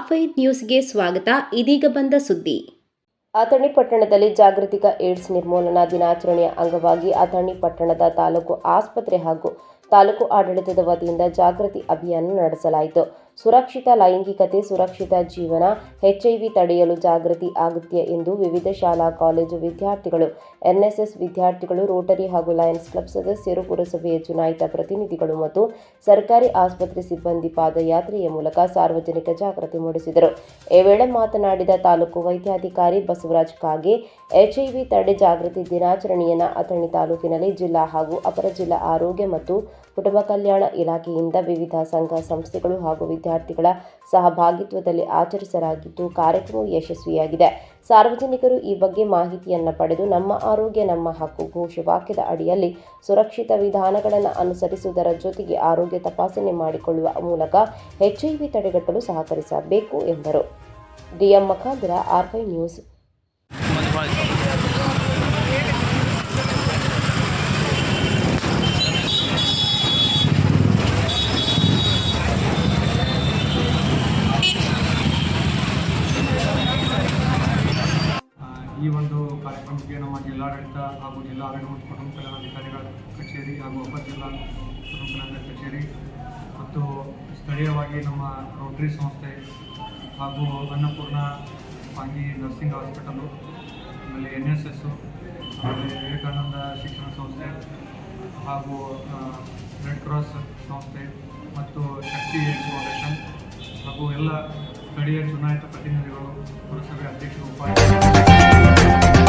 R5 ನ್ಯೂಸ್ಗೆ ಸ್ವಾಗತ. ಇದೀಗ ಬಂದ ಸುದ್ದಿ. ಅಥಣಿ ಪಟ್ಟಣದಲ್ಲಿ ಜಾಗತಿಕ ಏಡ್ಸ್ ನಿರ್ಮೂಲನಾ ದಿನಾಚರಣೆಯ ಅಂಗವಾಗಿ ಅಥಣಿ ಪಟ್ಟಣದ ತಾಲೂಕು ಆಸ್ಪತ್ರೆ ಹಾಗೂ ತಾಲೂಕು ಆಡಳಿತದ ವತಿಯಿಂದ ಜಾಗೃತಿ ಅಭಿಯಾನ ನಡೆಸಲಾಯಿತು. ಸುರಕ್ಷಿತ ಲೈಂಗಿಕತೆ, ಸುರಕ್ಷಿತ ಜೀವನ, HIV ತಡೆಯಲು ಜಾಗೃತಿ ಅಗತ್ಯ ಎಂದು ವಿವಿಧ ಶಾಲಾ ಕಾಲೇಜು ವಿದ್ಯಾರ್ಥಿಗಳು, NSS ವಿದ್ಯಾರ್ಥಿಗಳು, ರೋಟರಿ ಹಾಗೂ ಲಯನ್ಸ್ ಕ್ಲಬ್ ಸದಸ್ಯರು, ಪುರಸಭೆಯ ಚುನಾಯಿತ ಪ್ರತಿನಿಧಿಗಳು ಮತ್ತು ಸರ್ಕಾರಿ ಆಸ್ಪತ್ರೆ ಸಿಬ್ಬಂದಿ ಪಾದಯಾತ್ರೆಯ ಮೂಲಕ ಸಾರ್ವಜನಿಕ ಜಾಗೃತಿ ಮೂಡಿಸಿದರು. ಈ ವೇಳೆ ಮಾತನಾಡಿದ ತಾಲೂಕು ವೈದ್ಯಾಧಿಕಾರಿ ಬಸವರಾಜ್ ಕಾಗೆ, HIV ತಡೆ ಜಾಗೃತಿ ದಿನಾಚರಣೆಯನ್ನು ಅಥಣಿ ತಾಲೂಕಿನಲ್ಲಿ ಜಿಲ್ಲಾ ಹಾಗೂ ಅಪರ ಜಿಲ್ಲಾ ಆರೋಗ್ಯ ಮತ್ತು ಕುಟುಂಬ ಕಲ್ಯಾಣ ಇಲಾಖೆಯಿಂದ ವಿವಿಧ ಸಂಘ ಸಂಸ್ಥೆಗಳು ಹಾಗೂ ವಿದ್ಯಾರ್ಥಿಗಳ ಸಹಭಾಗಿತ್ವದಲ್ಲಿ ಆಚರಿಸಲಾಗಿದ್ದು, ಕಾರ್ಯಕ್ರಮವು ಯಶಸ್ವಿಯಾಗಿದೆ. ಸಾರ್ವಜನಿಕರು ಈ ಬಗ್ಗೆ ಮಾಹಿತಿಯನ್ನು ಪಡೆದು ನಮ್ಮ ಆರೋಗ್ಯ ನಮ್ಮ ಹಕ್ಕು ಘೋಷವಾಕ್ಯದ ಅಡಿಯಲ್ಲಿ ಸುರಕ್ಷಿತ ವಿಧಾನಗಳನ್ನು ಅನುಸರಿಸುವುದರ ಜೊತೆಗೆ ಆರೋಗ್ಯ ತಪಾಸಣೆ ಮಾಡಿಕೊಳ್ಳುವ ಮೂಲಕ HIV ತಡೆಗಟ್ಟಲು ಸಹಕರಿಸಬೇಕು ಎಂದರು. DM ಮಖಾಂತರ R5 news. ಈ ಒಂದು ಕಾರ್ಯಕ್ರಮಕ್ಕೆ ನಮ್ಮ ಜಿಲ್ಲಾಡಳಿತ ಹಾಗೂ ಜಿಲ್ಲಾ ಆರೋಗ್ಯ ಮತ್ತು ಕುಟುಂಬ ಕಲ್ಯಾಣಾಧಿಕಾರಿಗಳ ಕಚೇರಿ ಹಾಗೂ ಅಪರ ಜಿಲ್ಲಾ ಕುಟುಂಬ ಕಲ್ಯಾಣ ಕಚೇರಿ ಮತ್ತು ಸ್ಥಳೀಯವಾಗಿ ನಮ್ಮ ರೋಟರಿ ಸಂಸ್ಥೆ ಹಾಗೂ ಅನ್ನಪೂರ್ಣ ಪಾಂಗಿ ನರ್ಸಿಂಗ್ ಹಾಸ್ಪಿಟಲು, ಆಮೇಲೆ NSS, ಆಮೇಲೆ ವಿವೇಕಾನಂದ ಶಿಕ್ಷಣ ಸಂಸ್ಥೆ ಹಾಗೂ ರೆಡ್ ಕ್ರಾಸ್ ಸಂಸ್ಥೆ ಮತ್ತು ಶಕ್ತಿ ಏಡ್ಸ್ ಫೌಂಡೇಶನ್ ಹಾಗೂ ಎಲ್ಲ ಸ್ಥಳೀಯ ಚುನಾಯಿತ ಪ್ರತಿನಿಧಿಗಳು, ಪುರಸಭೆ ಅಧ್ಯಕ್ಷರು, ಉಪಾಧ್ಯಕ್ಷರು